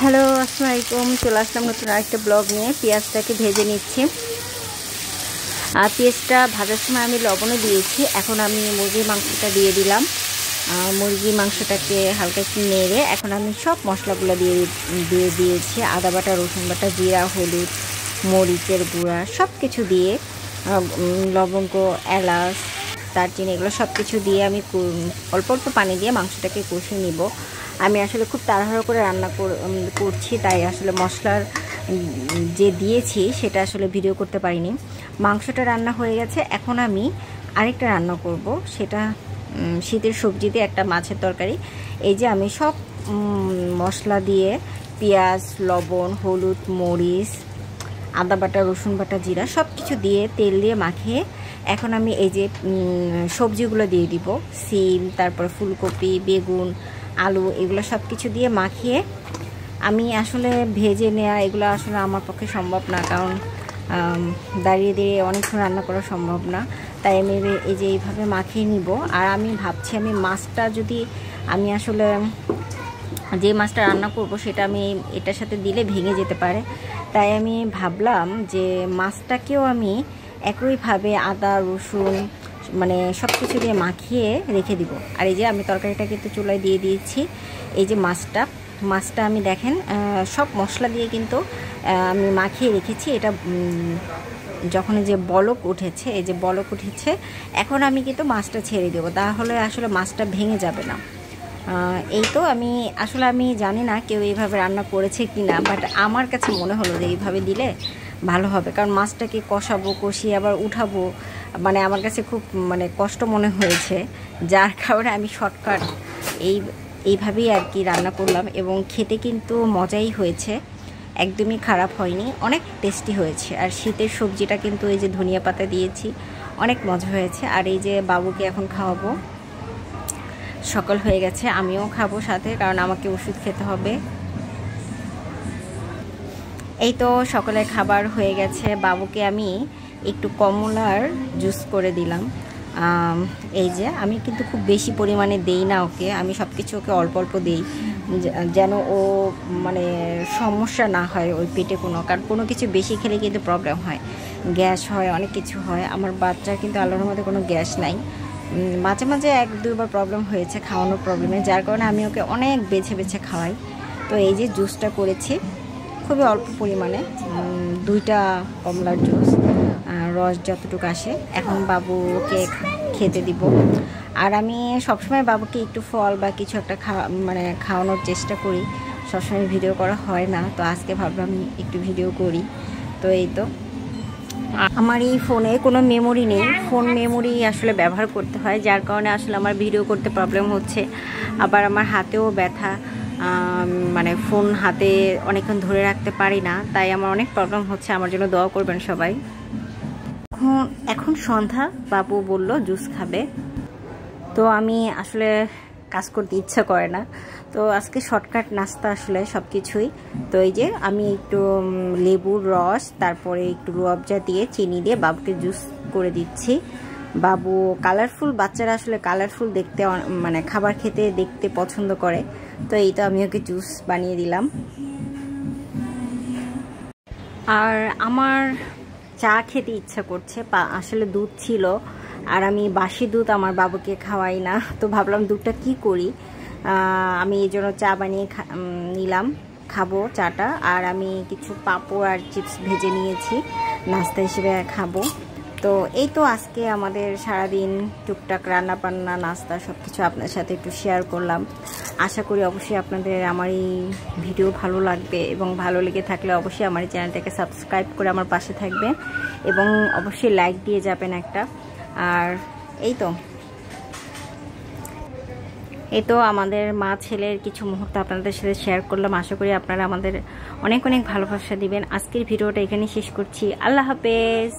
Hello, আসসালামু আলাইকুম। চলে আসলাম নতুন আরেকটা ব্লগ নিয়ে। পেঁয়াজটাকে ভেজে নিচ্ছি। আর পেঁয়াজটা ভাজার সময় আমি লবণও দিয়েছি। এখন আমি মুরগির মাংসটা দিয়ে দিলাম। মুরগির মাংসটাকে হালকা একটু নেড়ে এখন আমি সব মশলাগুলো দিয়ে দিয়েছি। আদা বাটা, রসুন বাটা, জিরা, হলুদ, মরিচের গুঁড়া সব কিছু দিয়ে, লবঙ্গ, এলাচ, দারচিনি এগুলো সব কিছু দিয়ে আমি অল্প অল্প পানি দিয়ে মাংসটাকে কষিয়ে নিব। আমি আসলে খুব তাড়াহুড়ো করে রান্না করছি, তাই আসলে মশলার যে দিয়েছি সেটা আসলে ভিডিও করতে পারিনি। মাংসটা রান্না হয়ে গেছে। এখন আমি আরেকটা রান্না করব, সেটা শীতের সবজি দিয়ে একটা মাছের তরকারি। এই যে আমি সব মশলা দিয়ে পেঁয়াজ, লবণ, হলুদ, মরিচ, আদা বাটা, রসুন বাটা, জিরা সব কিছু দিয়ে তেল দিয়ে মাখিয়ে এখন আমি এই যে সবজিগুলো দিয়ে দিব। সিম, তারপর ফুলকপি, বেগুন, আলু এগুলো সব কিছু দিয়ে মাখিয়ে আমি আসলে ভেজে নেওয়া এগুলো আসলে আমার পক্ষে সম্ভব না, কারণ দাঁড়িয়ে দাঁড়িয়ে অনেকক্ষণ রান্না করা সম্ভব না। তাই আমি এই যে এইভাবে মাখিয়ে নিব। আর আমি ভাবছি আমি মাছটা যদি আমি আসলে যে মাছটা রান্না করব সেটা আমি এটার সাথে দিলে ভেঙে যেতে পারে। তাই আমি ভাবলাম যে মাছটাকেও আমি একইভাবে আদা, রসুন মানে সব কিছু দিয়ে মাখিয়ে রেখে দিব। আর এই যে আমি তরকারিটা কিন্তু চুলায় দিয়ে দিয়েছি। এই যে মাছটা আমি দেখেন সব মশলা দিয়ে কিন্তু আমি মাখিয়ে রেখেছি। এটা যখন যে বলক উঠেছে, এই যে বলক উঠেছে, এখন আমি কিন্তু মাছটা ছেড়ে দেবো, তাহলে আসলে মাছটা ভেঙে যাবে না। এই তো আমি জানি না কেউ এইভাবে রান্না করেছে কি না, বাট আমার কাছে মনে হলো যে এইভাবে দিলে ভালো হবে, কারণ মাছটাকে কষিয়ে আবার উঠাবো, মানে আমার কাছে খুব কষ্ট মনে হয়েছে, যার কারণে আমি শর্টকাট এইভাবেই আর কি রান্না করলাম। এবং খেতে কিন্তু মজাই হয়েছে, একদমই খারাপ হয়নি, অনেক টেস্টি হয়েছে। আর শীতের সবজিটা কিন্তু এই যে ধনিয়া পাতা দিয়েছি, অনেক মজা হয়েছে। আর এই যে বাবুকে এখন খাওয়াবো, সকাল হয়ে গেছে, আমিও খাবো সাথে, কারণ আমাকে ওষুধ খেতে হবে। এই তো সকালের খাবার হয়ে গেছে। বাবুকে আমি একটু কমলার জুস করে দিলাম। এই যে আমি কিন্তু খুব বেশি পরিমাণে দেই না ওকে, আমি সব কিছু ওকে অল্প অল্প দিই, যেন ও সমস্যা না হয় ওই পেটে কারণ কোনো কিছু বেশি খেলে কিন্তু প্রবলেম হয়, গ্যাস হয়, অনেক কিছু হয়। আমার বাচ্চার কিন্তু আল্লাহর মধ্যে কোনো গ্যাস নাই। মাঝে মাঝে 1-2বার প্রবলেম হয়েছে খাওয়ানোর প্রবলেমে, যার কারণে আমি ওকে অনেক বেছে বেছে খাওয়াই। তো এই যে জুসটা করেছি খুবই অল্প পরিমাণে, 2টা কমলার জুস, রস যতটুকু আসে। এখন বাবুকে খেতে দিব। আর আমি সবসময় বাবুকে একটু ফল বা কিছু একটা খাওয়ানোর চেষ্টা করি, সবসময় ভিডিও করা হয় না, তো আজকে ভাবলাম একটু ভিডিও করি। তো এই তো আমার এই ফোনে কোনো মেমোরি নেই, ফোন মেমোরি আসলে ব্যবহার করতে হয়, যার কারণে আসলে আমার ভিডিও করতে প্রবলেম হচ্ছে। আবার আমার হাতেও ব্যথা, ফোন হাতে অনেকক্ষণ ধরে রাখতে পারি না, তাই আমার অনেক প্রবলেম হচ্ছে। আমার জন্য দোয়া করবেন সবাই। এখন সন্ধ্যা, বাবু বলল জুস খাবে, তো আমি আসলে কাজ করতে ইচ্ছা করে না, তো আজকে শর্টকাট নাস্তা আসলে সব কিছুই। তো এই যে আমি একটু লেবুর রস, তারপরে একটু রুয়াবজা দিয়ে চিনি দিয়ে বাবুকে জুস করে দিচ্ছি। বাবু কালারফুল, বাচ্চারা আসলে কালারফুল দেখতে খাবার খেতে দেখতে পছন্দ করে, তো এই তো আমি ওকে জুস বানিয়ে দিলাম। আর আমার চা খেতে ইচ্ছা করছে, আসলে দুধ ছিল, আর আমি বাসি দুধ আমার বাবুকে খাওয়াই না, তো ভাবলাম দুধটা কি করি, আমি এই জন্য চা বানিয়ে নিলাম, খাবো চাটা। আর আমি কিছু পাঁপড় আর চিপস ভেজে নিয়েছি, নাস্তা হিসেবে খাবো। তো এই তো আজকে আমাদের সারাদিন টুকটাক রান্না বান্না, নাস্তা সব কিছু আপনার সাথে একটু শেয়ার করলাম। আশা করি অবশ্যই আপনাদের আমার এই ভিডিও ভালো লাগবে, এবং ভালো লেগে থাকলে অবশ্যই আমার এই চ্যানেলটাকে সাবস্ক্রাইব করে আমার পাশে থাকবেন, এবং অবশ্যই লাইক দিয়ে যাবেন একটা। আর এই তো আমাদের মা ছেলের কিছু মুহূর্ত আপনাদের সাথে শেয়ার করলাম। আশা করি আপনারা আমাদের অনেক অনেক ভালোবাসা দিবেন। আজকের ভিডিওটা এখানেই শেষ করছি। আল্লাহ হাফেজ।